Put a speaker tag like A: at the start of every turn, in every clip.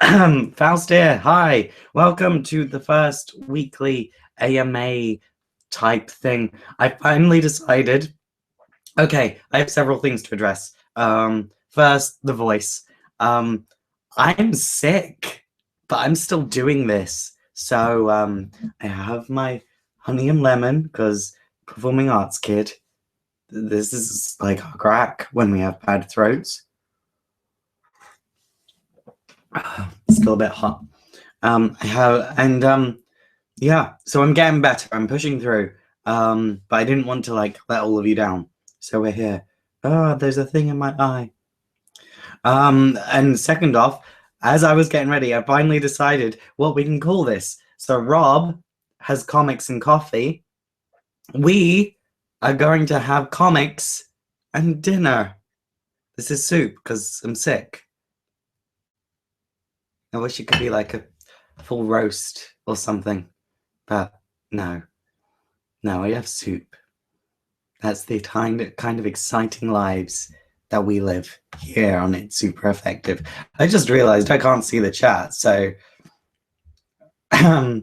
A: Faust here. Hi. Welcome to the first weekly AMA type thing. I finally decided. Okay, I have several things to address. First, the voice. I'm sick, but I'm still doing this. So, I have my honey and lemon because performing arts kid. This is like our crack when we have bad throats. Still a bit hot. Yeah, so I'm getting better. I'm pushing through. But I didn't want to like let all of you down. So we're here. Oh, there's a thing in my eye. And second off, as I was getting ready, I finally decided what we can call this. So Rob has comics and coffee. We are going to have comics and dinner. This is soup because I'm sick. I wish it could be like a full roast or something, but no, I have soup. That's the kind of exciting lives that we live here on It's Super Effective. I just realized I can't see the chat, so oh,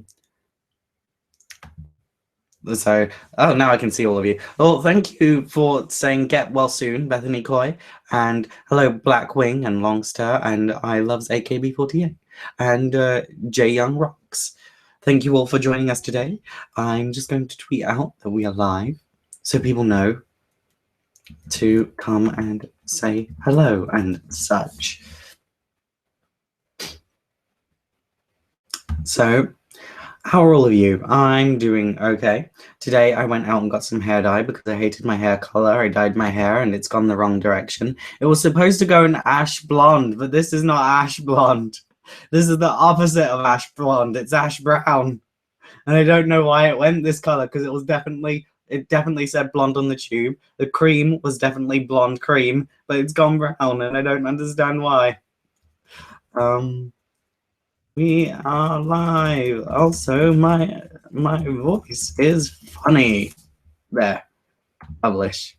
A: now I can see all of you. Well, thank you for saying get well soon, Bethany Coy, and hello Blackwing and Longster, and I loves AKB48 and J Young Rocks. Thank you all for joining us today. I'm just going to tweet out that we are live so people know to come and say hello and such. So, how are all of you? I'm doing okay. Today I went out and got some hair dye because I hated my hair color. I dyed my hair and it's gone the wrong direction. It was supposed to go in ash blonde, but this is not ash blonde. This is the opposite of ash blonde. It's ash brown. And I don't know why it went this color because it definitely said blonde on the tube. The cream was definitely blonde cream, but it's gone brown and I don't understand why. We are live. Also, my voice is funny. There. Publish.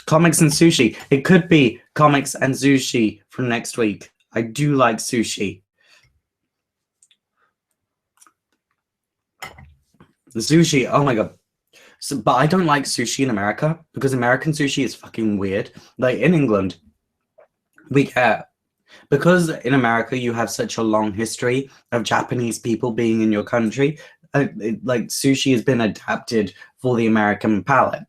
A: Comics and sushi. It could be comics and sushi from next week. I do like sushi. Sushi, oh my god. So, but I don't like sushi in America because American sushi is fucking weird. Like in England, because in America you have such a long history of Japanese people being in your country, like sushi has been adapted for the American palate.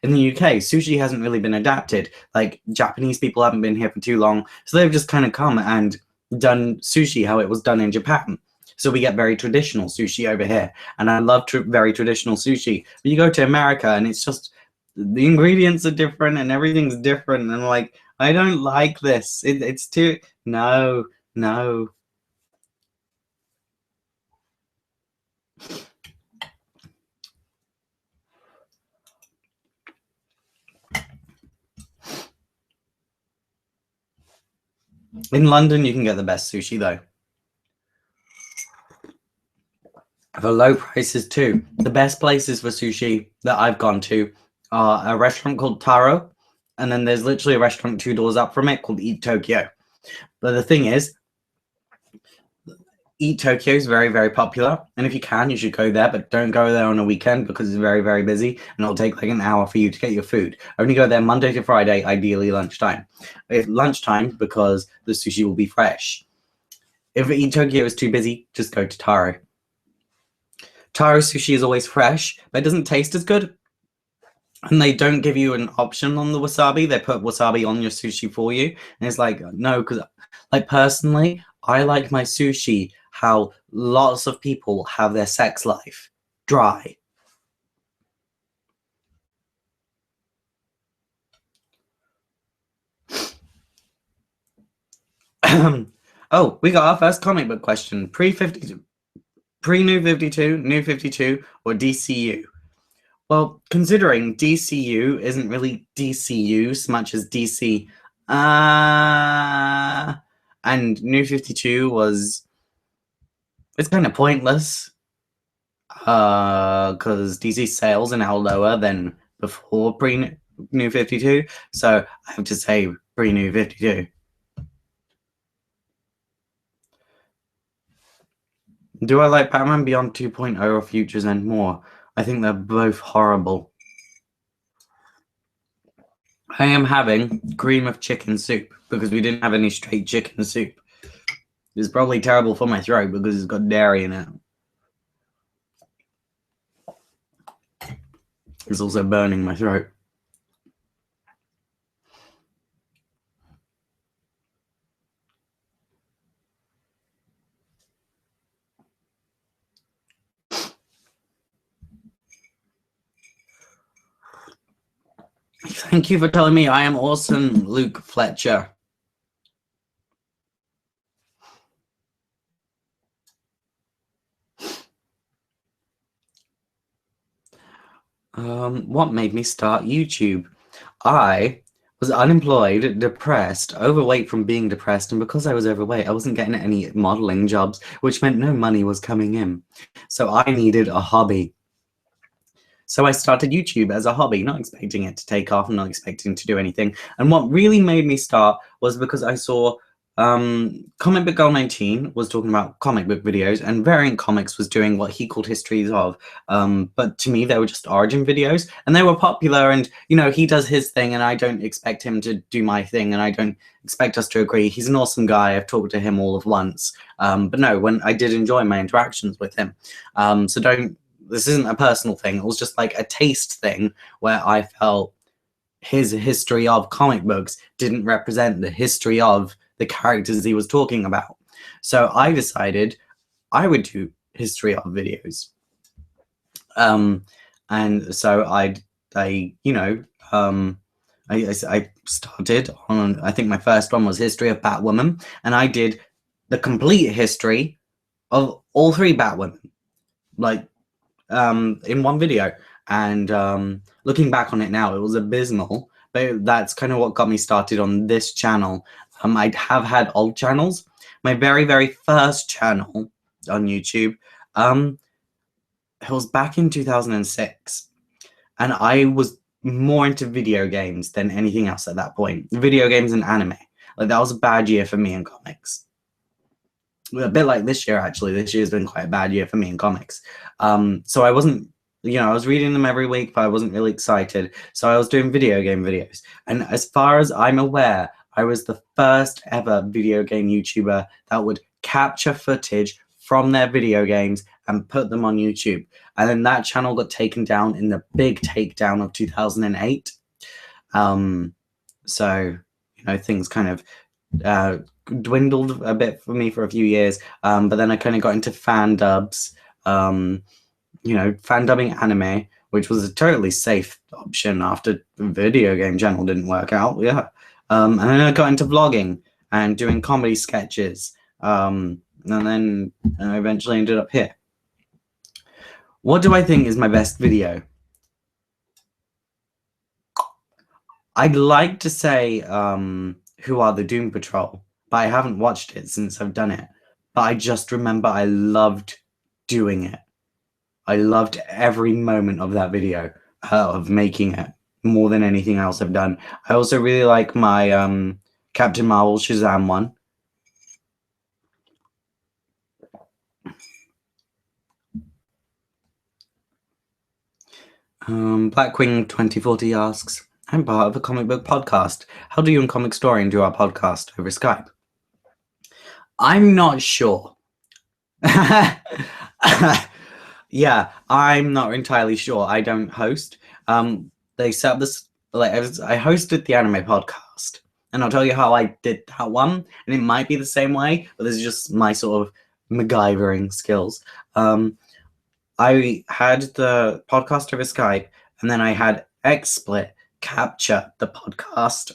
A: In the UK, sushi hasn't really been adapted. Like Japanese people haven't been here for too long, so they've just kind of come and done sushi how it was done in Japan. So we get very traditional sushi over here, and I love very traditional sushi. But you go to America, and it's just the ingredients are different, and everything's different, and like I don't like this. It's too no. In London, you can get the best sushi though. For low prices too. The best places for sushi that I've gone to are a restaurant called Taro, and then there's literally a restaurant 2 doors up from it called Eat Tokyo. But the thing is, Eat Tokyo is very, very popular, and if you can, you should go there, but don't go there on a weekend because it's very, very busy, and it'll take like an hour for you to get your food. Only go there Monday to Friday, ideally lunchtime. It's lunchtime because the sushi will be fresh. If Eat Tokyo is too busy, just go to Taro. Taro sushi is always fresh, but it doesn't taste as good. And they don't give you an option on the wasabi. They put wasabi on your sushi for you. And it's like, no, because like personally, I like my sushi how lots of people have their sex life. Dry. Oh, we got our first comic book question. Pre-52, pre-New 52, New 52, or DCU? Well, considering DCU isn't really DCU so much as DC, and New 52 was, it's kind of pointless, because DC sales are now lower than before pre-New 52, so I have to say 3 New 52. Do I like Batman Beyond 2.0 or Futures End more? I think they're both horrible. I am having cream of chicken soup because we didn't have any straight chicken soup. It's probably terrible for my throat because it's got dairy in it. It's also burning my throat. Thank you for telling me I am awesome, Luke Fletcher. What made me start YouTube? I was unemployed, depressed, overweight from being depressed, and because I was overweight, I wasn't getting any modeling jobs, which meant no money was coming in. So I needed a hobby. So I started YouTube as a hobby, not expecting it to take off, not expecting to do anything. And what really made me start was because I saw Comic Book Girl 19 was talking about comic book videos, and Variant Comics was doing what he called histories of. But to me, they were just origin videos, and they were popular. And you know, he does his thing, and I don't expect him to do my thing, and I don't expect us to agree. He's an awesome guy. I've talked to him all of once, but no, when I did enjoy my interactions with him. So don't. This isn't a personal thing. It was just like a taste thing where I felt his history of comic books didn't represent the history of the characters he was talking about. So I decided I would do history of videos. And so I started on, I think my first one was history of Batwoman, and I did the complete history of all 3 Batwomen, like in one video. And looking back on it now, it was abysmal, but that's kind of what got me started on this channel. I have had old channels. My very, very first channel on YouTube, it was back in 2006, and I was more into video games than anything else at that point. Video games and anime. Like, that was a bad year for me in comics. A bit like this year, actually. This year's been quite a bad year for me in comics. So I wasn't, I was reading them every week, but I wasn't really excited. So I was doing video game videos. And as far as I'm aware, I was the first ever video game YouTuber that would capture footage from their video games and put them on YouTube. And then that channel got taken down in the big takedown of 2008. So, things kind of dwindled a bit for me for a few years, but then I kind of got into fan dubs, fan dubbing anime, which was a totally safe option after the video game channel didn't work out. And then I got into vlogging and doing comedy sketches, and then I eventually ended up here. What do I think is my best video? I'd like to say Who Are the Doom Patrol, but I haven't watched it since I've done it. But I just remember I loved doing it. I loved every moment of that video, of making it, more than anything else I've done. I also really like my Captain Marvel Shazam one. Blackwing 2040 asks, I'm part of a comic book podcast. How do you and Comic Story do our podcast over Skype? I'm not sure. Yeah, I'm not entirely sure. I don't host. They set up this, like, I hosted the anime podcast, and I'll tell you how I did that one, and it might be the same way, but this is just my sort of MacGyvering skills. I had the podcast over Skype, and then I had XSplit capture the podcast.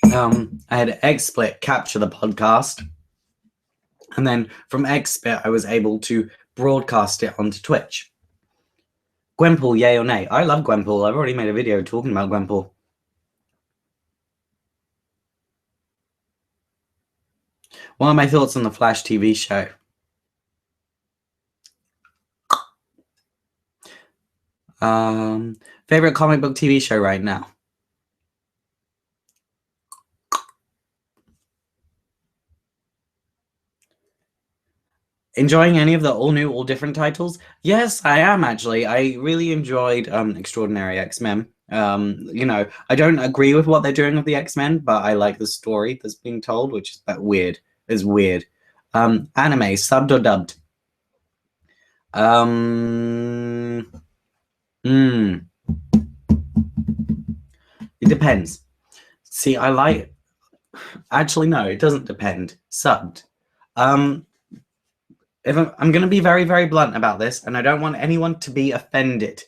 A: I had XSplit capture the podcast, and then from XSplit I was able to broadcast it onto Twitch. Gwenpool, yay or nay? I love Gwenpool. I've already made a video talking about Gwenpool. What are my thoughts on the Flash TV show? Favorite comic book TV show right now? Enjoying any of the all new, all different titles? Yes, I am actually. I really enjoyed Extraordinary X-Men. I don't agree with what they're doing with the X-Men, but I like the story that's being told, which is weird. Is weird. Anime, subbed or dubbed? It depends. See, actually, no, it doesn't depend. Subbed. If I'm going to be very, very blunt about this, and I don't want anyone to be offended.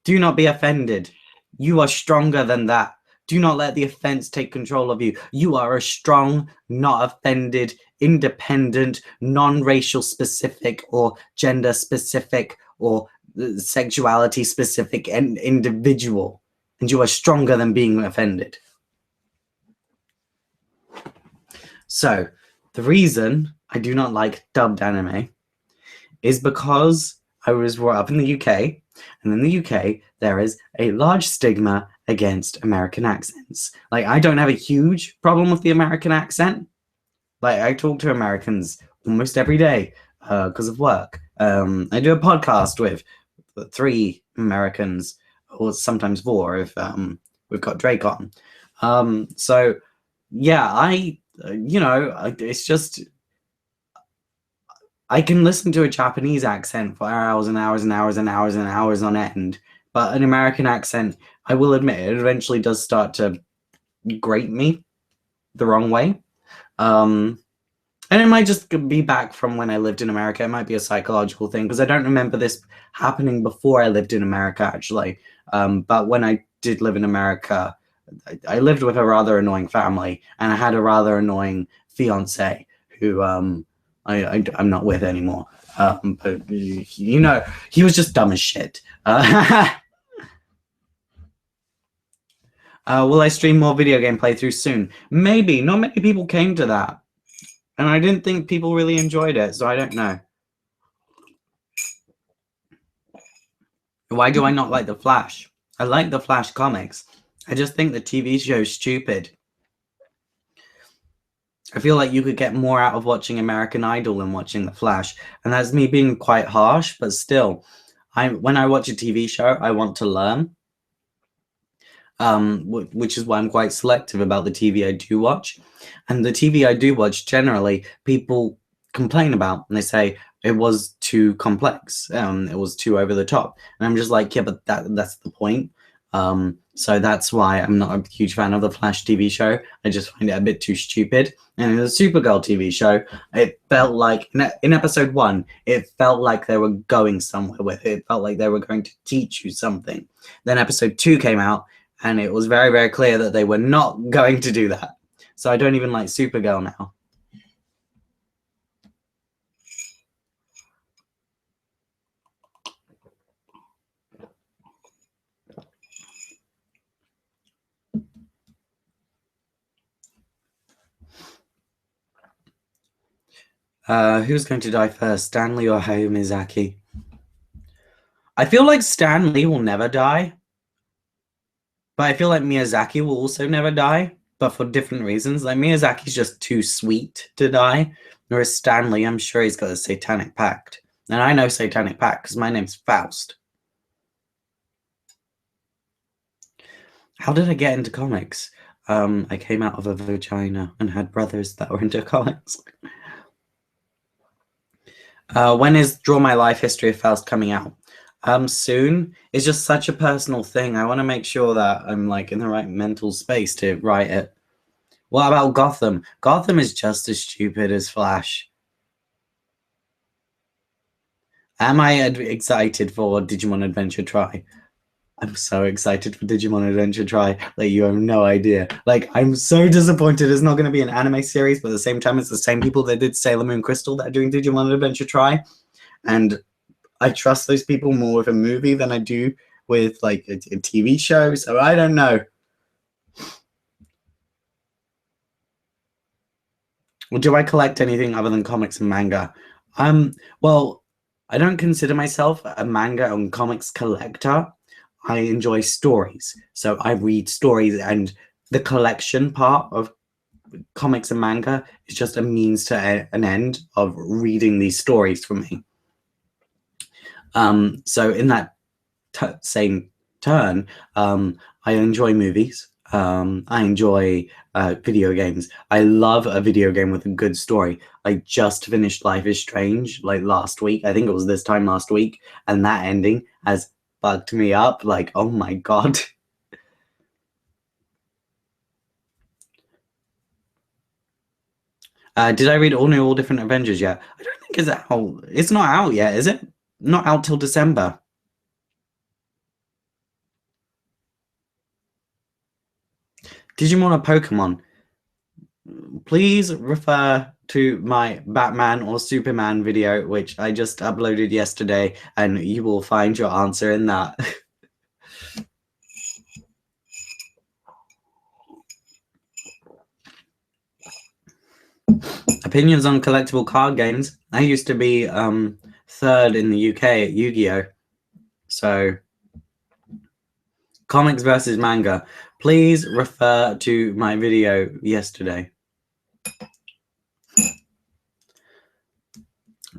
A: Do not be offended. You are stronger than that. Do not let the offense take control of you. You are a strong, not offended, independent, non-racial specific or gender specific or sexuality specific individual. And you are stronger than being offended. So, the reason I do not like dubbed anime is because I was brought up in the UK, and in the UK, there is a large stigma against American accents. Like, I don't have a huge problem with the American accent. Like, I talk to Americans almost every day because of work. I do a podcast with 3 Americans, or sometimes 4 if we've got Drake on. So, yeah, it's just... I can listen to a Japanese accent for hours and hours and hours and hours and hours on end, but an American accent, I will admit, it eventually does start to grate me the wrong way. And it might just be back from when I lived in America. It might be a psychological thing, because I don't remember this happening before I lived in America, actually. But when I did live in America, I lived with a rather annoying family, and I had a rather annoying fiance who... I'm not with anymore. But, he was just dumb as shit. Will I stream more video game playthroughs soon? Maybe. Not many people came to that. And I didn't think people really enjoyed it, so I don't know. Why do I not like The Flash? I like The Flash comics. I just think the TV show is stupid. I feel like you could get more out of watching American Idol than watching The Flash. And that's me being quite harsh, but still, when I watch a TV show, I want to learn. Which is why I'm quite selective about the TV I do watch. And the TV I do watch, generally, people complain about, and they say it was too complex, it was too over the top. And I'm just like, yeah, but that's the point. So that's why I'm not a huge fan of the Flash TV show. I just find it a bit too stupid. And in the Supergirl TV show, it felt like, in episode 1, it felt like they were going somewhere with it. It felt like they were going to teach you something. Then episode 2 came out, and it was very, very clear that they were not going to do that. So I don't even like Supergirl now. Who's going to die first, Stanley or Hayao Miyazaki? I feel like Stanley will never die, but I feel like Miyazaki will also never die, but for different reasons. Like, Miyazaki's just too sweet to die, whereas Stanley, I'm sure he's got a satanic pact. And I know satanic pact because my name's Faust. How did I get into comics? I came out of a vagina and had brothers that were into comics. When is Draw My Life History of Faust coming out? Soon. It's just such a personal thing. I want to make sure that I'm like in the right mental space to write it. What about Gotham? Gotham is just as stupid as Flash. Am I excited for Digimon Adventure Try? I'm so excited for Digimon Adventure Try. Like, you have no idea. Like, I'm so disappointed it's not going to be an anime series, but at the same time, it's the same people that did Sailor Moon Crystal that are doing Digimon Adventure Try. And I trust those people more with a movie than I do with, like, a TV show. So I don't know. Well, do I collect anything other than comics and manga? Well, I don't consider myself a manga and comics collector. I enjoy stories. So I read stories, and the collection part of comics and manga is just a means to an end of reading these stories for me. So in that same turn, I enjoy movies. I enjoy video games. I love a video game with a good story. I just finished Life is Strange like last week. I think it was this time last week, and that ending has bugged me up. Like, oh my god. Did I read All Different Avengers yet? I don't think it's out. It's not out yet, is it? Not out till December. Digimon or Pokemon? Please refer to my Batman or Superman video, which I just uploaded yesterday, and you will find your answer in that. Opinions on collectible card games. I used to be third in the UK at Yu-Gi-Oh! So, comics versus manga. Please refer to my video yesterday.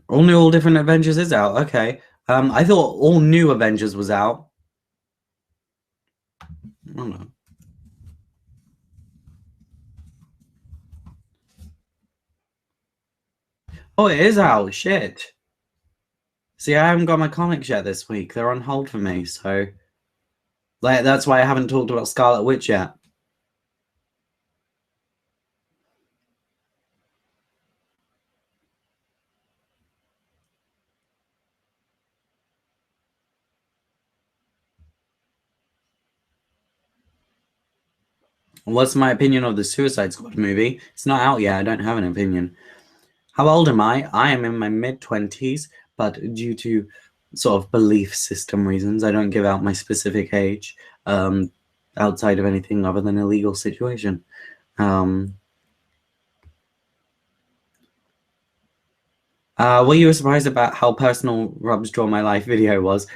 A: All Different Avengers is out. Okay. I thought All New Avengers was out. I don't know. Oh, it is out. Shit. See, I haven't got my comics yet this week. They're on hold for me, so like that's why I haven't talked about Scarlet Witch yet. What's my opinion of the Suicide Squad movie? It's not out yet. I don't have an opinion. How old am I? I am in my mid-20s, but due to sort of belief system reasons, I don't give out my specific age outside of anything other than a legal situation. Were you surprised about how personal Rob's Draw My Life video was?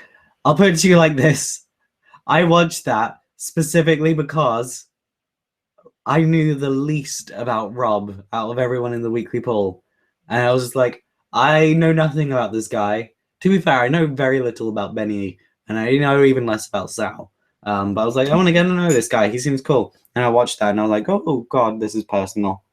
A: I'll put it to you like this. I watched that specifically because I knew the least about Rob out of everyone in the weekly poll. And I was just like, I know nothing about this guy. To be fair, I know very little about Benny, and I know even less about Sal. But I was like, I want to get to know this guy. He seems cool. And I watched that, and I was like, oh god, this is personal.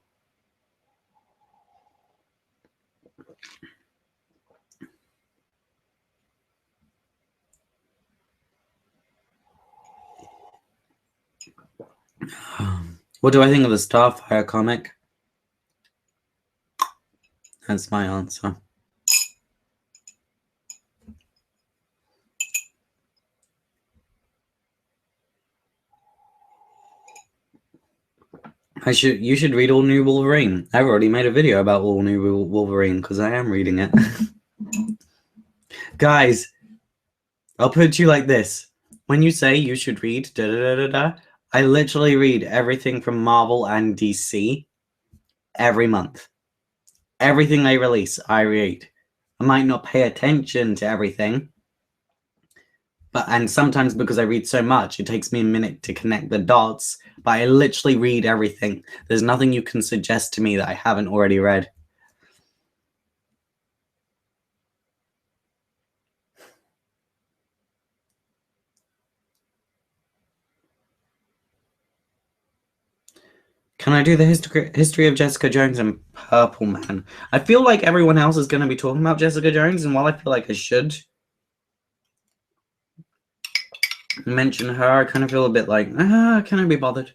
A: What do I think of the Starfire comic? That's my answer. You should read All New Wolverine. I've already made a video about All New Wolverine because I am reading it. Guys, I'll put it to you like this. When you say you should read I literally read everything from Marvel and DC every month. Everything they release, I read. I might not pay attention to everything, and sometimes because I read so much, it takes me a minute to connect the dots, but I literally read everything. There's nothing you can suggest to me that I haven't already read. Can I do the history of Jessica Jones and Purple Man? I feel like everyone else is going to be talking about Jessica Jones, and while I feel like I should mention her, I kind of feel a bit like, can I be bothered?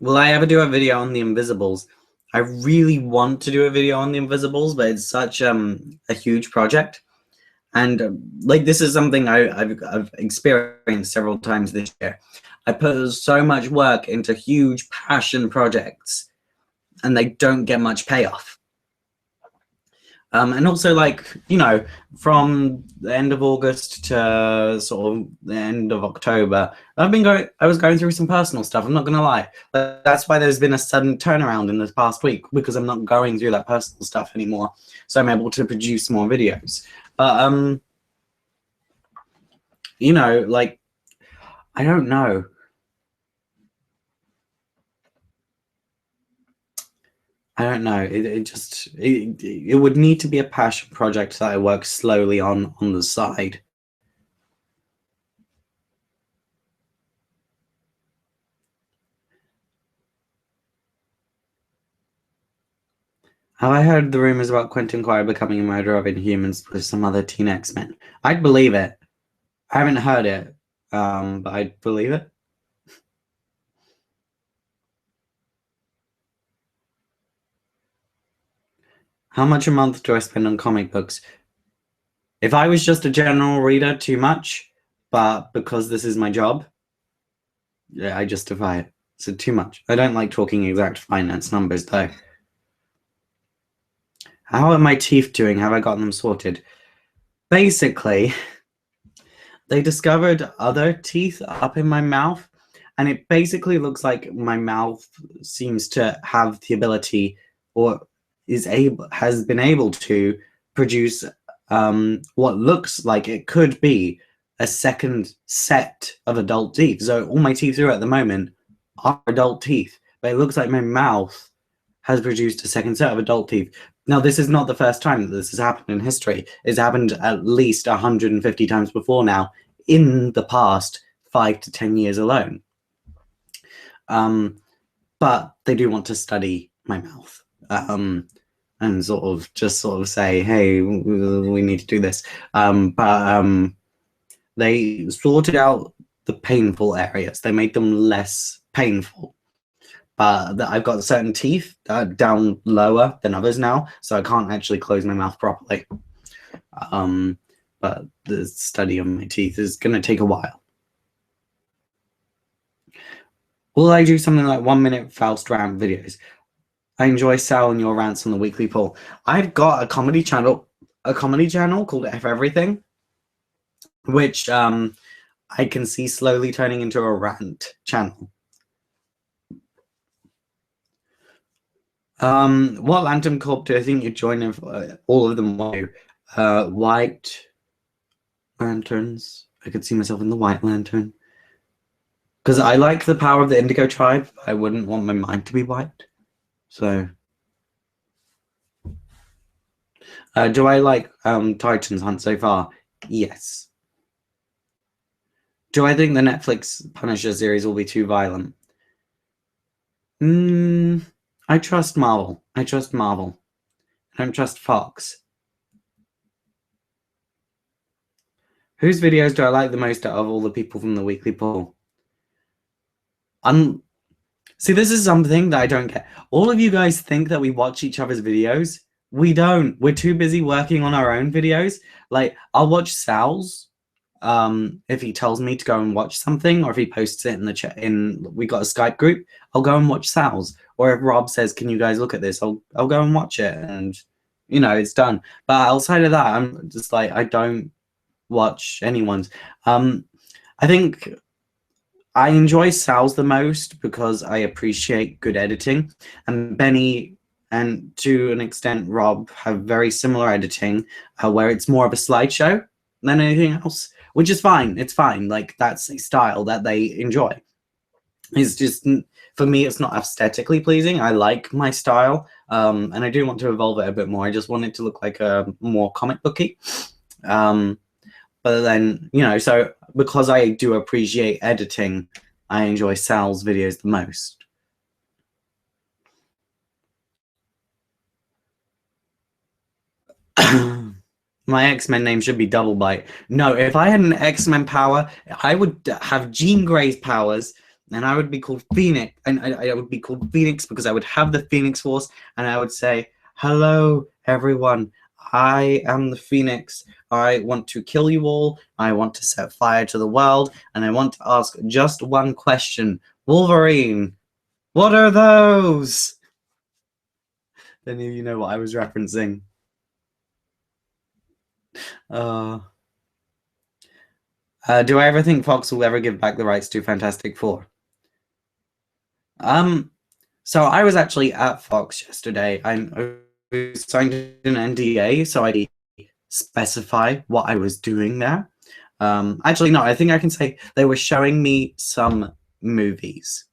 A: Will I ever do a video on the Invisibles? I really want to do a video on the Invisibles, but it's such a huge project. And like this is something I've experienced several times this year. I put so much work into huge passion projects, and they don't get much payoff. And also, like, you know, from the end of August to sort of the end of October, I was going through some personal stuff. I'm not gonna lie. That's why there's been a sudden turnaround in this past week, because I'm not going through that personal stuff anymore. So I'm able to produce more videos. But you know, like, I don't know. I don't know. It would need to be a passion project that I work slowly on the side. Have I heard the rumors about Quentin Quire becoming a murderer of Inhumans with some other teen X-Men? I'd believe it. I haven't heard it, but I'd believe it. How much a month do I spend on comic books? If I was just a general reader, too much. But because this is my job, yeah, I justify it. So too much. I don't like talking exact finance numbers, though. How are my teeth doing? Have I gotten them sorted? Basically, they discovered other teeth up in my mouth, and it basically looks like my mouth seems to have the ability, or has been able to produce what looks like it could be a second set of adult teeth. So all my teeth here at the moment are adult teeth, but it looks like my mouth has produced a second set of adult teeth. Now, this is not the first time that this has happened in history. It's happened at least 150 times before now, in the past 5 to 10 years alone. But they do want to study my mouth and sort of say, hey, we need to do this. But they sorted out the painful areas. They made them less painful. But I've got certain teeth down lower than others now, so I can't actually close my mouth properly. But the study on my teeth is going to take a while. Will I do something like 1 minute Faust rant videos? I enjoy Sal and your rants on the weekly poll. I've got a comedy channel called F Everything, which I can see slowly turning into a rant channel. What Lantern Corp do I think you join? If all of them want to? White lanterns. I could see myself in the White Lantern. Because I like the power of the Indigo tribe. I wouldn't want my mind to be white. So, do I like Titans Hunt so far? Yes. Do I think the Netflix Punisher series will be too violent? I trust Marvel. I don't trust Fox. Whose videos do I like the most out of all the people from the weekly poll? See, this is something that I don't get. All of you guys think that we watch each other's videos. We don't. We're too busy working on our own videos. Like, I'll watch Sal's if he tells me to go and watch something, or if he posts it in the chat. We got a Skype group. I'll go and watch Sal's. Or if Rob says, "Can you guys look at this?" I'll go and watch it, and you know, it's done. But outside of that, I'm just like, I don't watch anyone's. I think I enjoy Sal's the most because I appreciate good editing, and Benny and to an extent Rob have very similar editing, where it's more of a slideshow than anything else, which is fine. It's fine. Like, that's a style that they enjoy. It's just, for me, it's not aesthetically pleasing. I like my style, and I do want to evolve it a bit more. I just want it to look like a more comic booky. But then, you know, so because I do appreciate editing, I enjoy Sal's videos the most. My X-Men name should be Double Bite. No, if I had an X-Men power, I would have Jean Grey's powers, and I would be called Phoenix. And I would be called Phoenix because I would have the Phoenix Force, and I would say, "Hello, everyone. I am the Phoenix. I want to kill you all. I want to set fire to the world. And I want to ask just one question. Wolverine, what are those? Then you know what I was referencing. Do I ever think Fox will ever give back the rights to Fantastic Four? So I was actually at Fox yesterday. I signed an NDA, so I specify what I was doing there. Actually, no, I think I can say they were showing me some movies.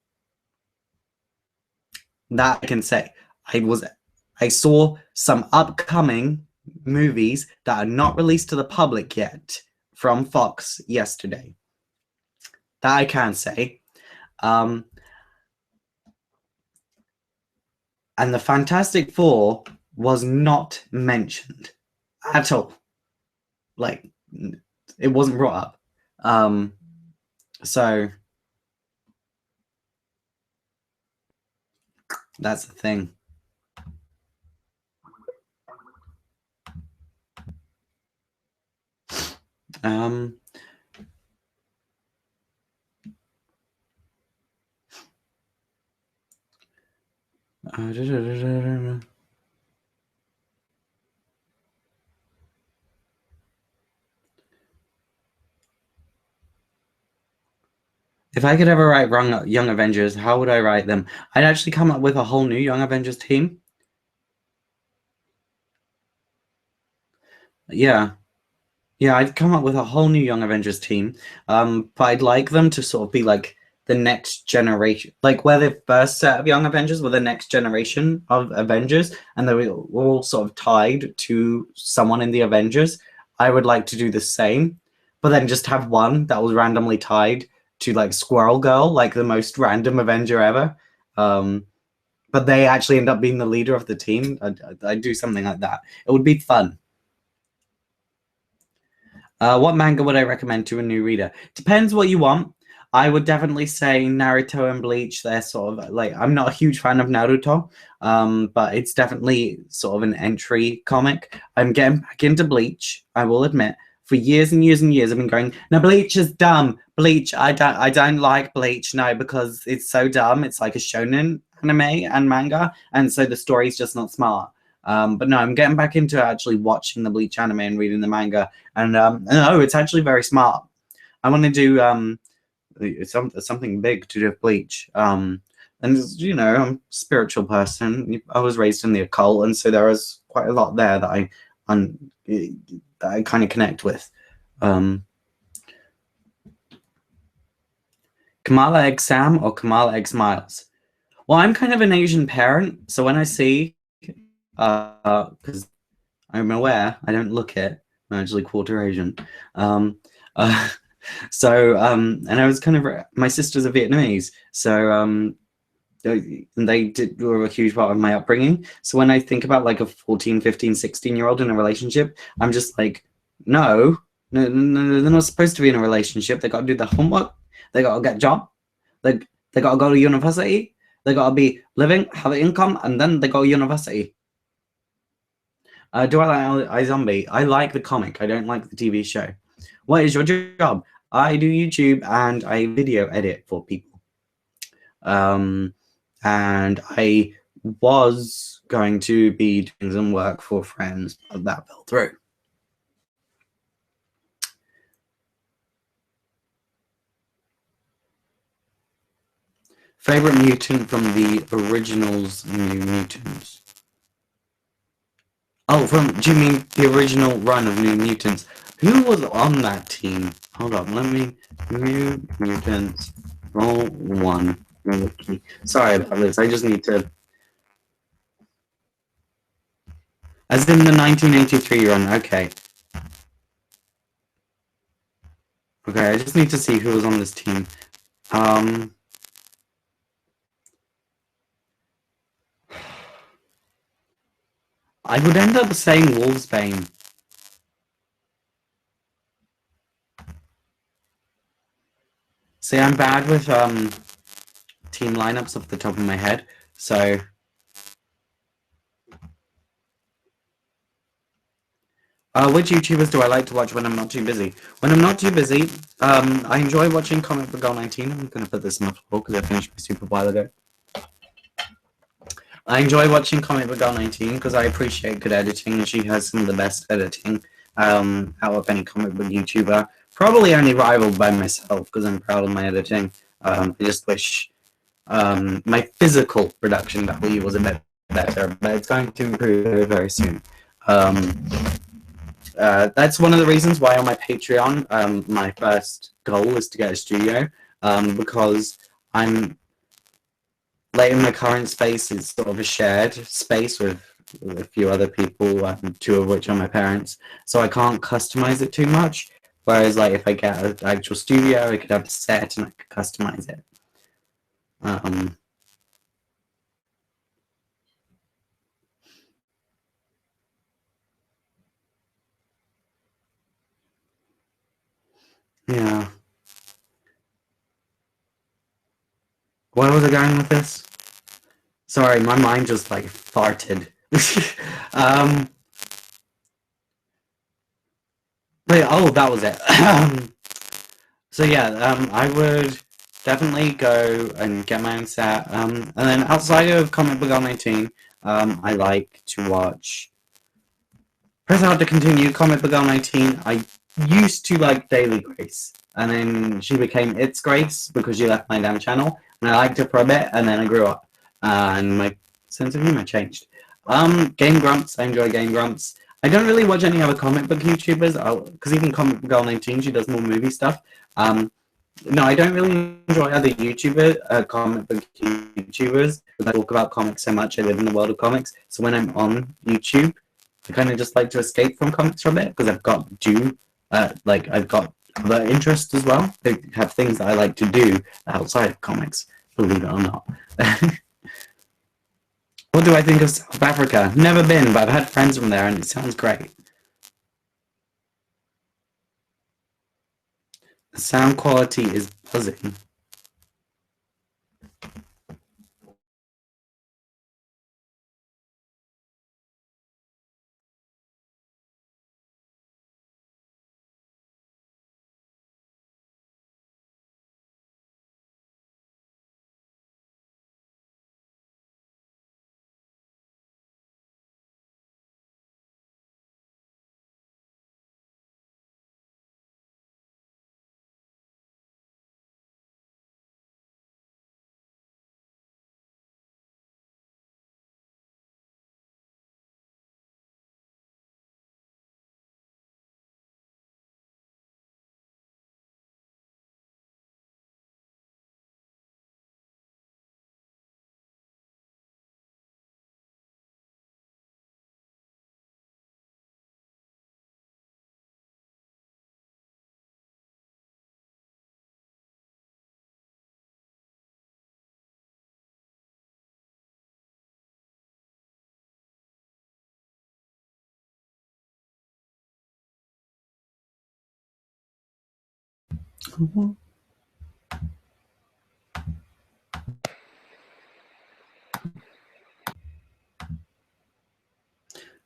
A: That I can say. I saw some upcoming movies that are not released to the public yet from Fox yesterday. That I can say. And the Fantastic Four was not mentioned at all. Like, it wasn't brought up. So that's the thing. If I could ever write Young Avengers, how would I write them? I'd actually come up with a whole new Young Avengers team. Yeah. Yeah, I'd come up with a whole new Young Avengers team. But I'd like them to sort of be like the next generation, like where the first set of Young Avengers were the next generation of Avengers, and they were all sort of tied to someone in the Avengers. I would like to do the same, but then just have one that was randomly tied to like Squirrel Girl, like the most random Avenger ever. But they actually end up being the leader of the team. I'd do something like that. It would be fun. What manga would I recommend to a new reader? Depends what you want. I would definitely say Naruto and Bleach. They're sort of like, I'm not a huge fan of Naruto, but it's definitely sort of an entry comic. I'm getting back into Bleach, I will admit. For years and years and years, I've been going, no, Bleach is dumb. Bleach, I don't like Bleach, no, because it's so dumb. It's like a shonen anime and manga, and so the story's just not smart. But no, I'm getting back into actually watching the Bleach anime and reading the manga, and no, it's actually very smart. I want to do something big to do with Bleach. And you know, I'm a spiritual person. I was raised in the occult, and so there is quite a lot there that I kind of connect with. Kamala Egg Sam or Kamala Egg Smiles? Well, I'm kind of an Asian parent, so when I see, because I'm aware, I don't look it. I'm actually quarter Asian. So, and I was kind of, my sisters are Vietnamese, so they were a huge part of my upbringing. So when I think about like a 14, 15, 16-year-old in a relationship, I'm just like, no, they're not supposed to be in a relationship. They got to do their homework. They got to get a job. They got to go to university. They got to be living, have an income, and then they go to university. Do I like iZombie? I like the comic. I don't like the TV show. What is your job? I do YouTube and I video edit for people. And I was going to be doing some work for friends, but that fell through. Favorite mutant from the originals, New Mutants? Oh, do you mean the original run of New Mutants? Who was on that team? Hold on, let me, New Mutants, roll one. Sorry about this, I just need to, as in the 1983 run, okay. Okay, I just need to see who was on this team. I would end up saying Wolfsbane. See, I'm bad with team lineups off the top of my head, so Which YouTubers do I like to watch when I'm not too busy? When I'm not too busy, I enjoy watching Comic Book Girl 19. I'm gonna put this in the floor because I finished my soup a while ago. I enjoy watching Comic Book Girl 19 because I appreciate good editing, and she has some of the best editing out of any comic book YouTuber. Probably only rivaled by myself because I'm proud of my editing. I just wish my physical production value was a bit better, but it's going to improve very, very soon. That's one of the reasons why on my Patreon, my first goal is to get a studio, because I'm like in my current space is sort of a shared space with a few other people, two of which are my parents, so I can't customize it too much. Whereas, like, if I get an actual studio, I could have a set and I could customize it. Yeah. Where was I going with this? Sorry, my mind just like farted. Wait, oh, that was it. So yeah, I would definitely go and get my own set. And then outside of Comic Book Girl 19, I like to watch Press Hard to Continue, Comic Book Girl 19. I used to like Daily Grace, and then she became It's Grace because she left my damn channel, and I liked her for a bit, and then I grew up, and my sense of humor changed. Game Grumps, I enjoy Game Grumps. I don't really watch any other comic book YouTubers, because even Comic Book Girl 19, she does more movie stuff. No, I don't really enjoy other comic book YouTubers, because I talk about comics so much. I live in the world of comics, so when I'm on YouTube, I kind of just like to escape from comics for a bit because I've got I've got other interests as well. I have things that I like to do outside of comics, believe it or not. What do I think of South Africa? Never been, but I've had friends from there and it sounds great. The sound quality is buzzing.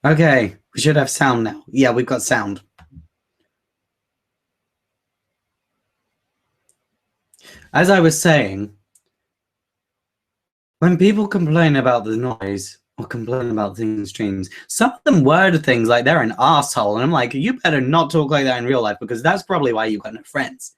A: Okay, we should have sound now. Yeah, we've got sound. As I was saying, when people complain about the noise or complain about things streams, some of them word things like they're an asshole, and I'm like, you better not talk like that in real life because that's probably why you got no friends.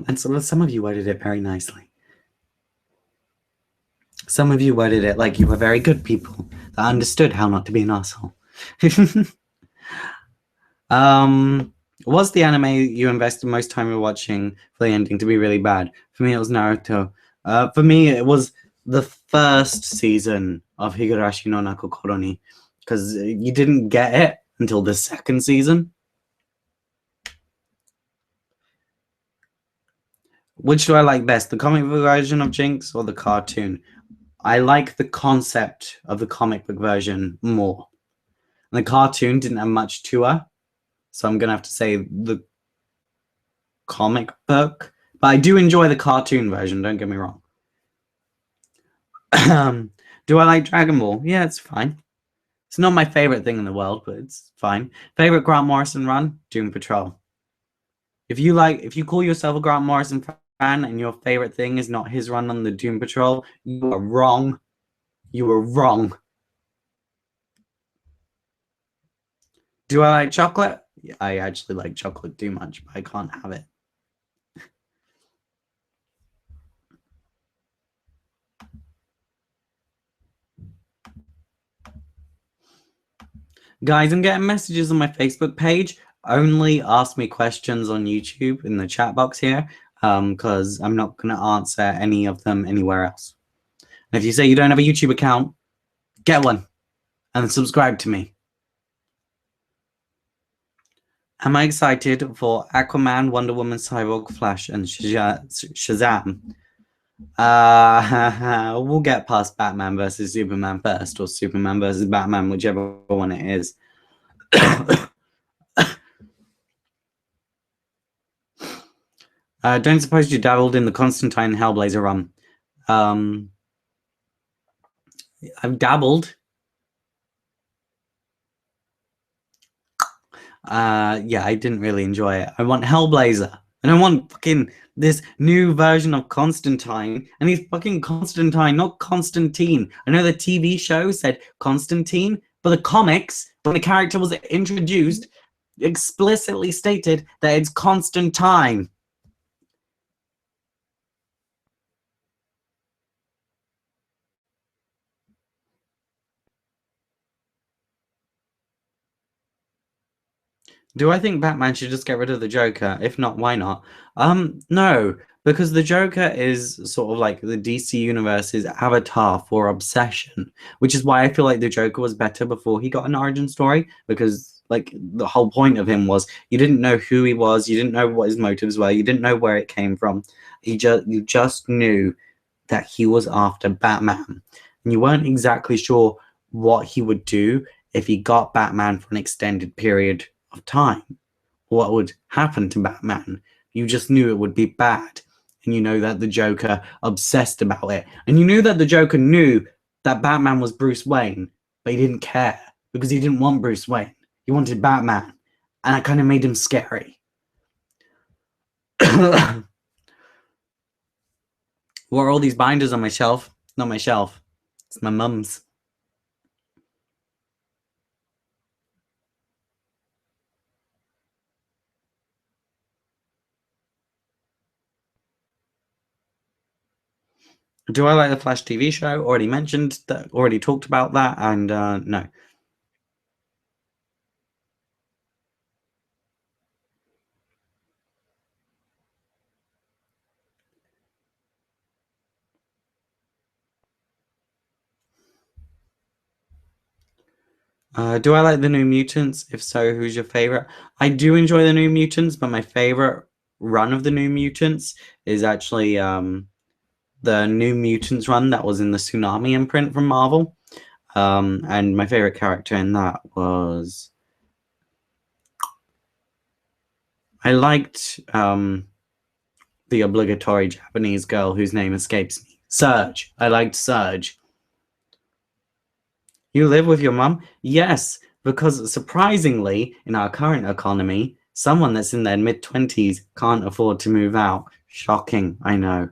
A: And so some of you worded it very nicely. Some of you worded it like you were very good people that understood how not to be an asshole. What's the anime you invested most time in watching for the ending to be really bad? For me, it was Naruto. For me, it was the first season of Higurashi no Naku Koroni, because you didn't get it until the second season. Which do I like best, the comic book version of Jinx or the cartoon? I like the concept of the comic book version more. And the cartoon didn't have much to her, so I'm gonna have to say the comic book. But I do enjoy the cartoon version, don't get me wrong. Do I like Dragon Ball? Yeah, it's fine. It's not my favorite thing in the world, but it's fine. Favorite Grant Morrison run? Doom Patrol. If you call yourself a Grant Morrison fan and your favorite thing is not his run on the Doom Patrol, you are wrong. You are wrong. Do I like chocolate? Yeah, I actually like chocolate too much, but I can't have it. Guys, I'm getting messages on my Facebook page. Only ask me questions on YouTube in the chat box here, because I'm not going to answer any of them anywhere else. And if you say you don't have a YouTube account, get one and subscribe to me. Am I excited for Aquaman, Wonder Woman, Cyborg, Flash, and Shazam? We'll get past Batman versus Superman first, or Superman versus Batman, whichever one it is. Don't suppose you dabbled in the Constantine Hellblazer run. I've dabbled. Yeah, I didn't really enjoy it. I want Hellblazer. I don't want fucking this new version of Constantine. And he's fucking Constantine, not Constantine. I know the TV show said Constantine, but the comics, when the character was introduced, explicitly stated that it's Constantine. Do I think Batman should just get rid of the Joker? If not, why not? No, because the Joker is sort of like the DC Universe's avatar for obsession, which is why I feel like the Joker was better before he got an origin story, because like the whole point of him was you didn't know who he was, you didn't know what his motives were, you didn't know where it came from. You just knew that he was after Batman. And you weren't exactly sure what he would do if he got Batman for an extended period of time, what would happen to Batman. You just knew it would be bad, and you know that the Joker obsessed about it, and you knew that the Joker knew that Batman was Bruce Wayne, but he didn't care because he didn't want Bruce Wayne. He wanted Batman, and that kind of made him scary. What are all these binders on my shelf? Not my shelf, it's my mum's. Do I like the Flash TV show? Already mentioned that, already talked about that, and no. Do I like the New Mutants? If so, who's your favorite? I do enjoy the New Mutants, but my favorite run of the New Mutants is actually the New Mutants run that was in the Tsunami imprint from Marvel. And my favorite character in that was... I liked the obligatory Japanese girl whose name escapes me. Surge. I liked Surge. You live with your mum? Yes, because surprisingly, in our current economy, someone that's in their mid-20s can't afford to move out. Shocking, I know.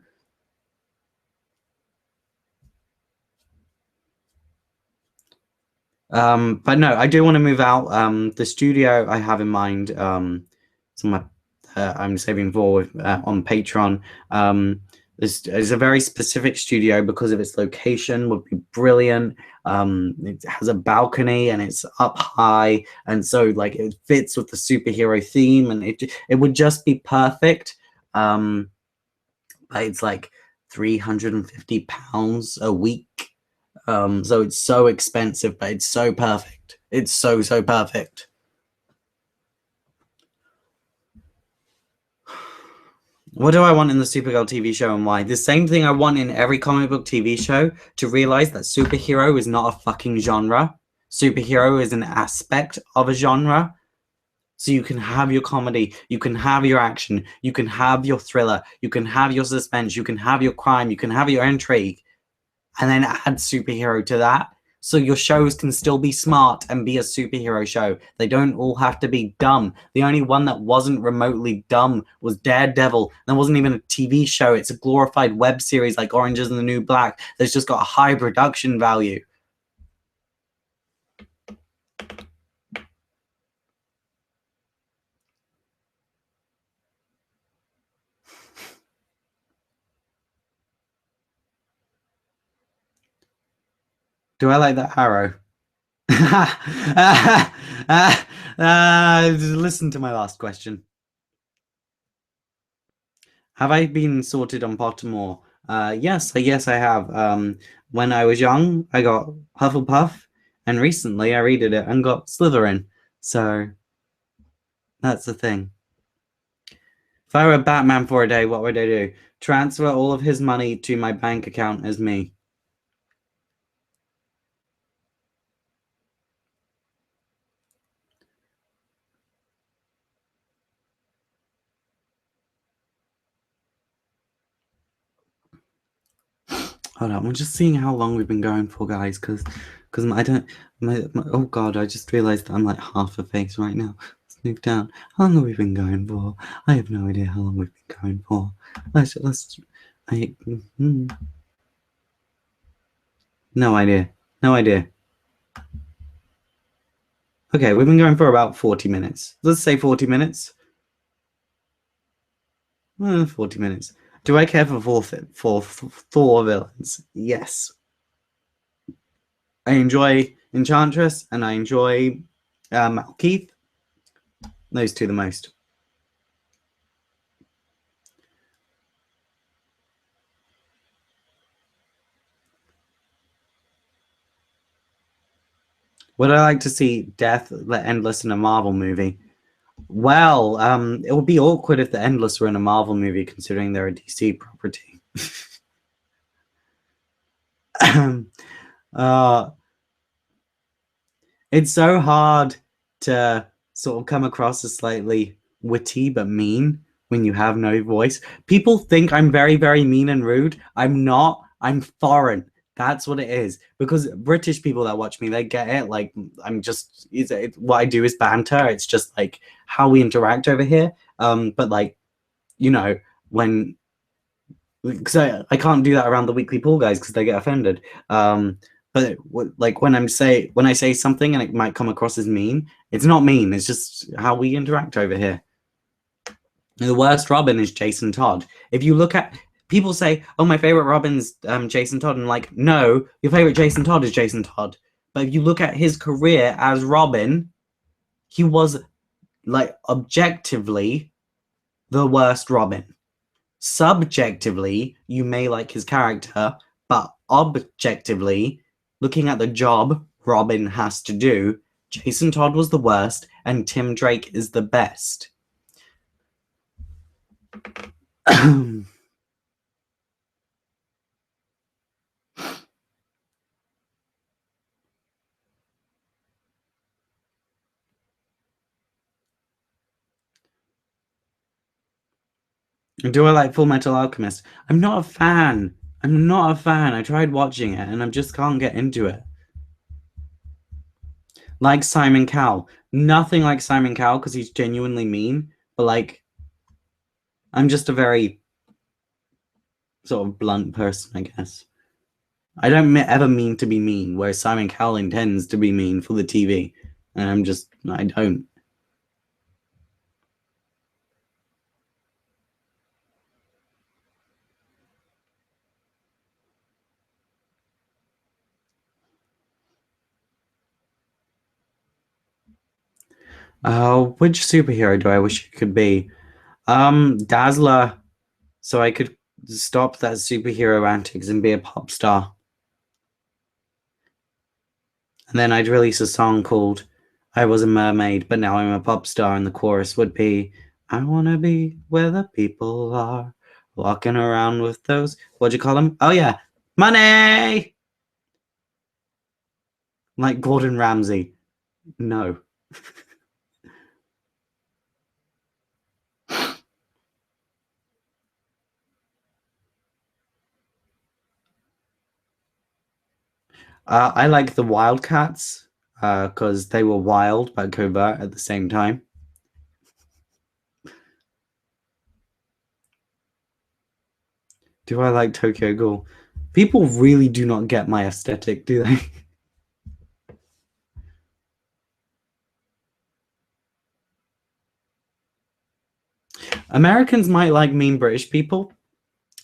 A: But no, I do want to move out. The studio I have in mind, I'm saving for on Patreon. Is a very specific studio because of its location, would be brilliant. It has a balcony and it's up high, and so like it fits with the superhero theme, and it would just be perfect. But it's like £350 a week. So it's so expensive, but it's so perfect. It's so perfect. What do I want in the Supergirl TV show and why? The same thing I want in every comic book TV show, to realize that superhero is not a fucking genre. Superhero is an aspect of a genre. So you can have your comedy, you can have your action, you can have your thriller, you can have your suspense, you can have your crime, you can have your intrigue, and then add superhero to that. So your shows can still be smart and be a superhero show. They don't all have to be dumb. The only one that wasn't remotely dumb was Daredevil. That wasn't even a TV show. It's a glorified web series like Orange is the New Black that's just got a high production value. Do I like that arrow? Listen to my last question. Have I been sorted on Pottermore? Yes, I have. When I was young, I got Hufflepuff, and recently I redid it and got Slytherin. So that's the thing. If I were Batman for a day, what would I do? Transfer all of his money to my bank account as me. Hold on, I'm just seeing how long we've been going for, guys, because I don't. Oh god, I just realized that I'm like half a face right now. Let's move down. How long have we been going for? I have no idea how long we've been going for. Let's. No idea. No idea. Okay, we've been going for about 40 minutes. Let's say 40 minutes. 40 minutes. Do I care for Thor villains? Yes. I enjoy Enchantress and I enjoy Keith. Those two the most. Would I like to see Death the Endless in a Marvel movie? Well, it would be awkward if the Endless were in a Marvel movie, considering they're a DC property. It's so hard to sort of come across as slightly witty but mean when you have no voice. People think I'm very, very mean and rude. I'm not. I'm foreign. That's what it is. Because British people that watch me, they get it. Like, I'm just, what I do is banter. It's just like how we interact over here. But like, you know, when, because I can't do that around the weekly pool guys because they get offended. But like when I say something and it might come across as mean, it's not mean. It's just how we interact over here. The worst Robin is Jason Todd. If you look at people say, "Oh, my favorite Robin's Jason Todd," and like, no, your favorite Jason Todd is Jason Todd. But if you look at his career as Robin, he was like objectively the worst Robin. Subjectively, you may like his character, but objectively, looking at the job Robin has to do, Jason Todd was the worst and Tim Drake is the best. Do I like Full Metal Alchemist? I'm not a fan. I'm not a fan. I tried watching it and I just can't get into it. Like Simon Cowell. Nothing like Simon Cowell because he's genuinely mean, but like, I'm just a very sort of blunt person, I guess. I don't ever mean to be mean, whereas Simon Cowell intends to be mean for the TV. And I don't. Which superhero do I wish it could be? Dazzler, so I could stop that superhero antics and be a pop star. And then I'd release a song called I Was a Mermaid, but now I'm a pop star, and the chorus would be I wanna be where the people are, walking around with those, what'd you call them? Oh yeah, money! Like Gordon Ramsay. No. I like the Wildcats, because they were wild but covert at the same time. Do I like Tokyo Ghoul? People really do not get my aesthetic, do they? Americans might like mean British people.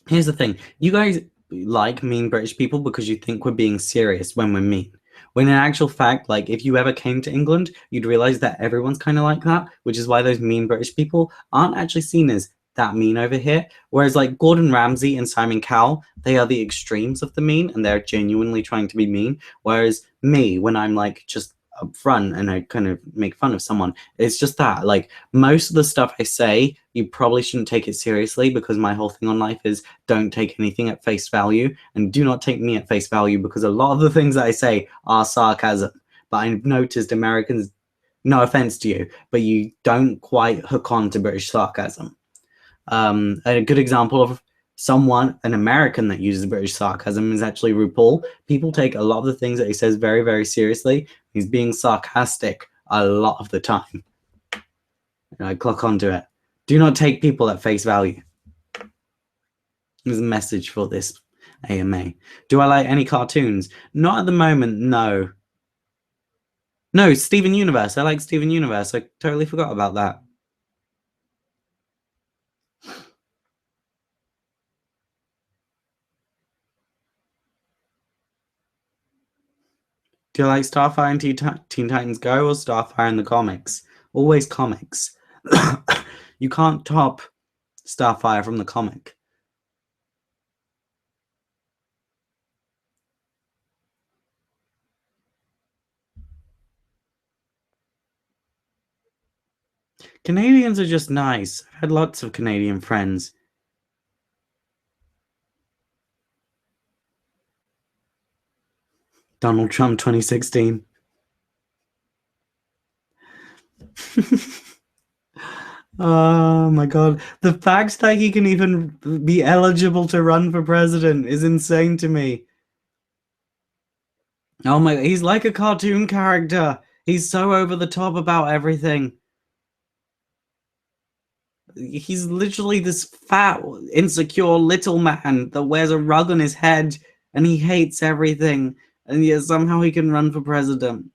A: Here's the thing. You guys like mean British people because you think we're being serious when we're mean. When in actual fact, like if you ever came to England, you'd realize that everyone's kind of like that, which is why those mean British people aren't actually seen as that mean over here. Whereas like Gordon Ramsay and Simon Cowell, they are the extremes of the mean and they're genuinely trying to be mean. Whereas me, when I'm like just upfront and I kind of make fun of someone, it's just that like most of the stuff I say, you probably shouldn't take it seriously because my whole thing on life is don't take anything at face value and do not take me at face value because a lot of the things that I say are sarcasm. But I've noticed Americans, no offense to you, but you don't quite hook on to British sarcasm. A good example of an American that uses British sarcasm is actually RuPaul. People take a lot of the things that he says very, very seriously. He's being sarcastic a lot of the time. And I clock onto it. Do not take people at face value. There's a message for this AMA. Do I like any cartoons? Not at the moment, no. No, Steven Universe. I like Steven Universe. I totally forgot about that. Do you like Starfire and Teen Titans Go or Starfire in the comics? Always comics. You can't top Starfire from the comic. Canadians are just nice. I've had lots of Canadian friends. Donald Trump 2016. Oh my god. The fact that he can even be eligible to run for president is insane to me. Oh my, he's like a cartoon character. He's so over the top about everything. He's literally this fat, insecure little man that wears a rug on his head and he hates everything. And yet somehow he can run for president.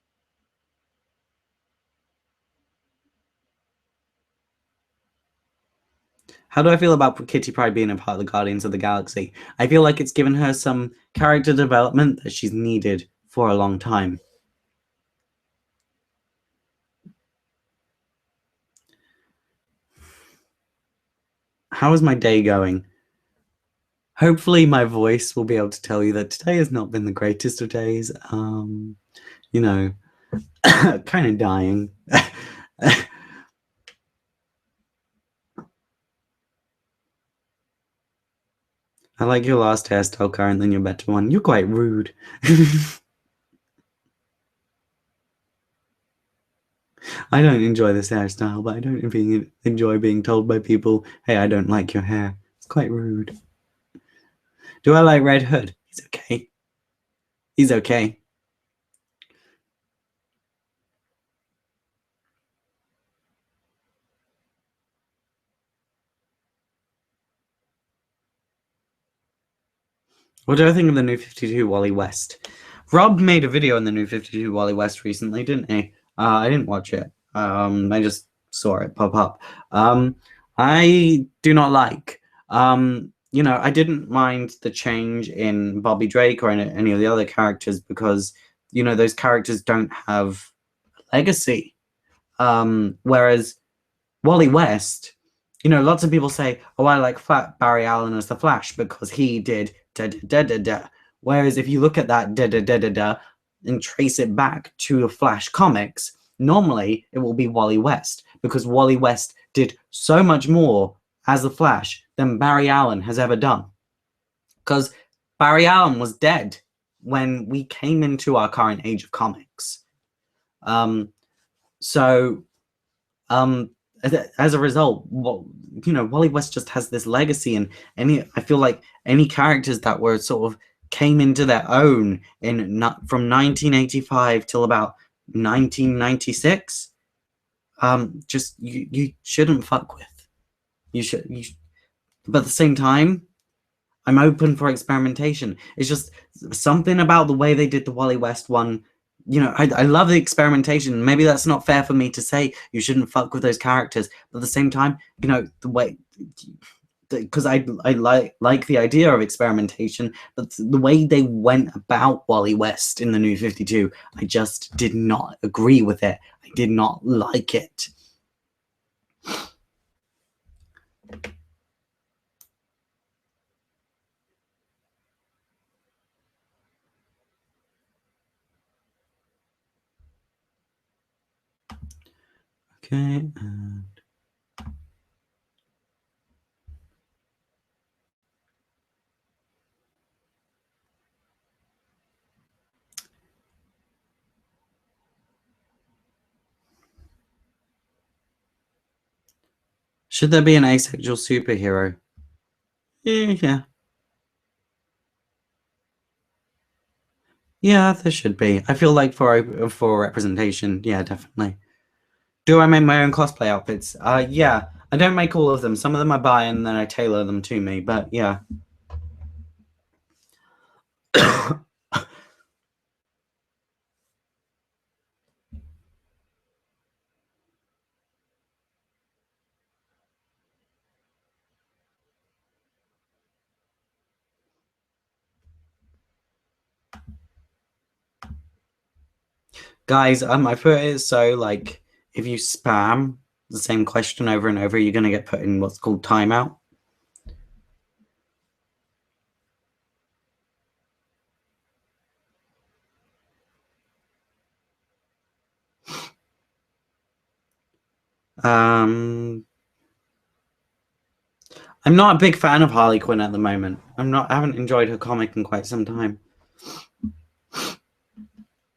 A: How do I feel about Kitty Pryde being a part of the Guardians of the Galaxy? I feel like it's given her some character development that she's needed for a long time. How is my day going? Hopefully my voice will be able to tell you that today has not been the greatest of days. You know, kind of dying. I like your last hairstyle, Karen, than your better one. You're quite rude. I don't enjoy this hairstyle, but I don't enjoy being told by people, hey, I don't like your hair. It's quite rude. Do I like Red Hood? He's okay. He's okay. What do I think of the New 52 Wally West? Rob made a video on the New 52 Wally West recently, didn't he? I didn't watch it. I just saw it pop up. I do not like. You know, I didn't mind the change in Bobby Drake or any of the other characters because, you know, those characters don't have legacy. Whereas Wally West, you know, lots of people say, oh, I like Barry Allen as the Flash because he did da da da da da. Whereas if you look at that da da da da da and trace it back to the Flash comics, normally it will be Wally West because Wally West did so much more as the Flash than Barry Allen has ever done. Because Barry Allen was dead when we came into our current age of comics. So as a result, Wally West just has this legacy, and I feel like any characters that were sort of came into their own from 1985 till about 1996, just you shouldn't fuck with. But at the same time, I'm open for experimentation. It's just something about the way they did the Wally West one. I love the experimentation. Maybe that's not fair for me to say you shouldn't fuck with those characters, but at the same time, the way, because I like the idea of experimentation, but the way they went about Wally West in the New 52, I just did not agree with it. I did not like it. Okay. Should there be an asexual superhero? Yeah. Yeah, there should be. I feel like for representation, yeah, definitely. Do I make my own cosplay outfits? Yeah. I don't make all of them. Some of them I buy and then I tailor them to me, but yeah. Guys, I put it so, like, if you spam the same question over and over, you're going to get put in what's called timeout. I'm not a big fan of Harley Quinn at the moment. I haven't enjoyed her comic in quite some time.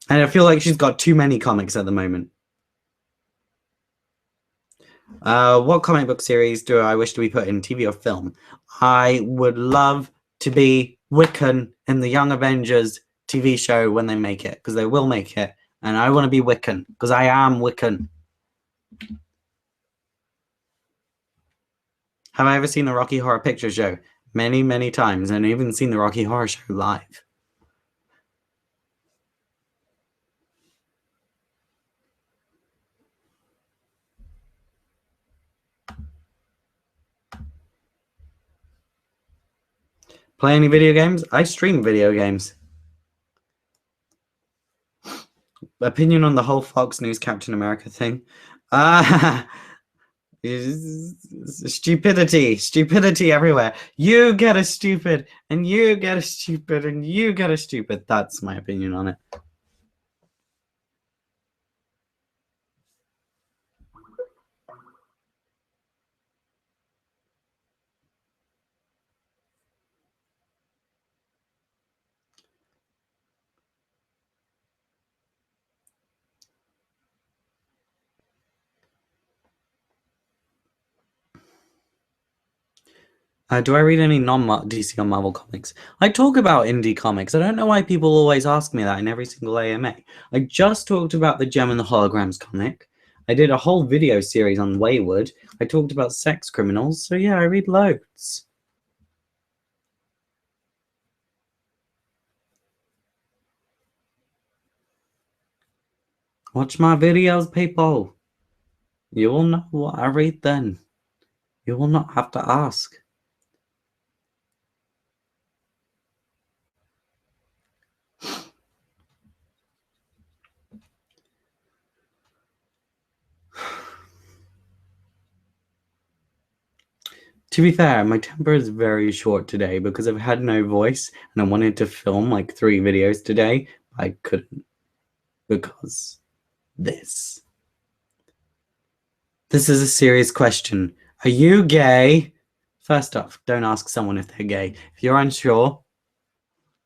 A: And I feel like she's got too many comics at the moment. What comic book series do I wish to be put in TV or film? I would love to be Wiccan in the Young Avengers TV show when they make it, because they will make it. And I want to be Wiccan, because I am Wiccan. Have I ever seen the Rocky Horror Picture Show? Many, many times, and I've even seen the Rocky Horror Show live. Play any video games? I stream video games. Opinion on the whole Fox News Captain America thing? Stupidity everywhere. You get a stupid, and you get a stupid, and you get a stupid. That's my opinion on it. Do I read any non-DC or Marvel comics? I talk about indie comics. I don't know why people always ask me that in every single AMA. I just talked about the Gem and the Holograms comic. I did a whole video series on Wayward. I talked about sex criminals. So yeah, I read loads. Watch my videos, people. You will know what I read then. You will not have to ask. To be fair, my temper is very short today because I've had no voice and I wanted to film like 3 videos today. I couldn't because this. This is a serious question. Are you gay? First off, don't ask someone if they're gay. If you're unsure,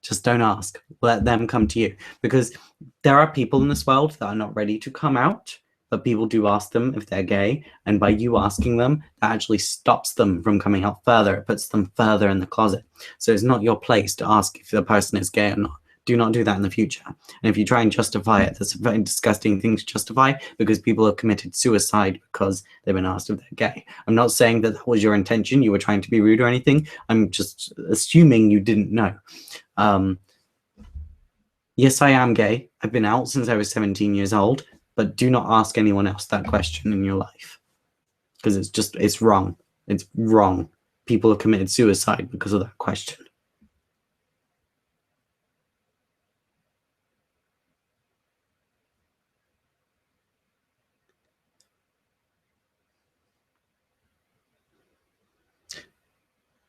A: just don't ask. Let them come to you. Because there are people in this world that are not ready to come out, but people do ask them if they're gay. And by you asking them, that actually stops them from coming out further. It puts them further in the closet. So it's not your place to ask if the person is gay or not. Do not do that in the future. And if you try and justify it, that's a very disgusting thing to justify, because people have committed suicide because they've been asked if they're gay. I'm not saying that that was your intention. You were trying to be rude or anything. I'm just assuming you didn't know. Yes, I am gay. I've been out since I was 17 years old, but do not ask anyone else that question in your life, because it's wrong. It's wrong. People have committed suicide because of that question.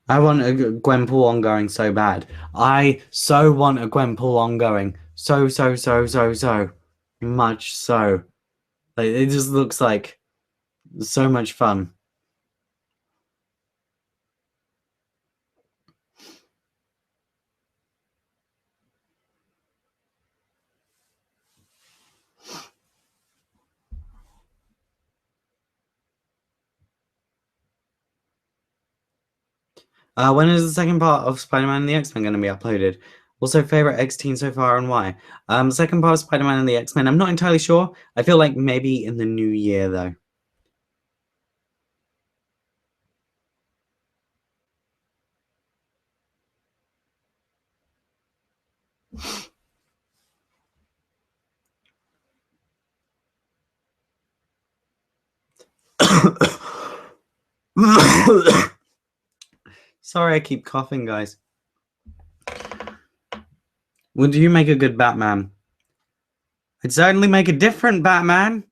A: I want a Gwenpool ongoing so bad. I so want a Gwenpool ongoing. So much so. Like, it just looks like so much fun. When is the second part of Spider-Man and the X-Men going to be uploaded? Also, favorite X-Teen so far and why? Second part of Spider-Man and the X-Men, I'm not entirely sure. I feel like maybe in the new year, though. Sorry, I keep coughing, guys. Would you make a good Batman? I'd certainly make a different Batman.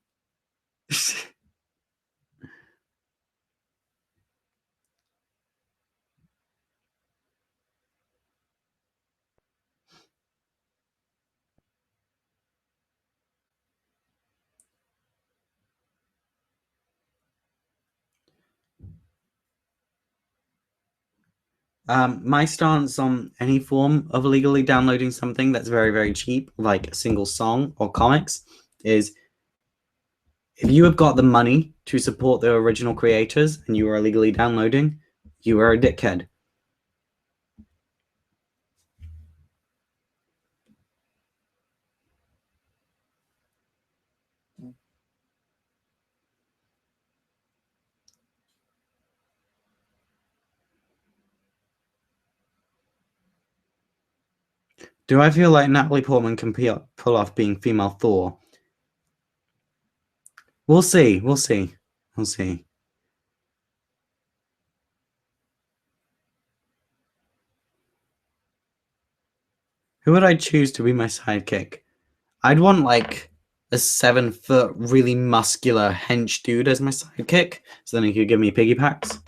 A: My stance on any form of illegally downloading something that's very, very cheap, like a single song or comics, is if you have got the money to support the original creators and you are illegally downloading, you are a dickhead. Do I feel like Natalie Portman can pull off being female Thor? We'll see. We'll see. We'll see. Who would I choose to be my sidekick? I'd want like a 7-foot, really muscular hench dude as my sidekick, so then he could give me piggy packs.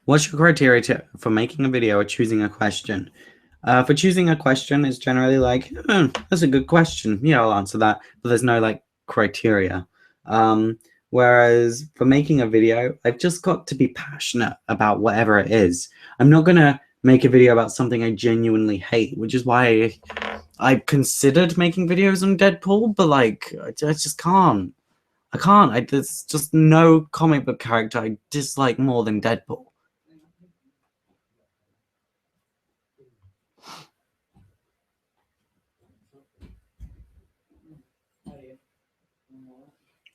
A: What's your criteria for making a video or choosing a question? For choosing a question, it's generally like, that's a good question. Yeah, I'll answer that. But there's no like criteria. Whereas for making a video, I've just got to be passionate about whatever it is. I'm not going to make a video about something I genuinely hate, which is why I considered making videos on Deadpool, but like, I just can't. I can't. There's just no comic book character I dislike more than Deadpool.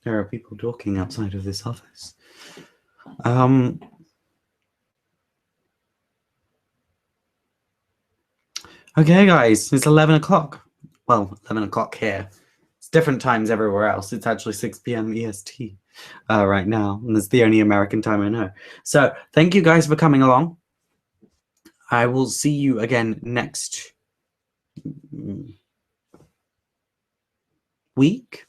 A: There are people talking outside of this office. Okay, guys, it's 11 o'clock. Well, 11 o'clock here. It's different times everywhere else. It's actually 6 p.m. EST right now, and it's the only American time I know. So thank you guys for coming along. I will see you again next week.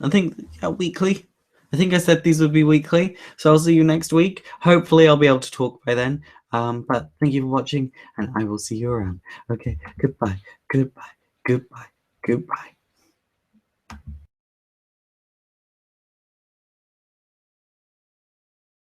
A: I think weekly. I think I said these would be weekly, so I'll see you next week. Hopefully I'll be able to talk by then. But thank you for watching, and I will see you around. Okay, goodbye, goodbye, goodbye, goodbye.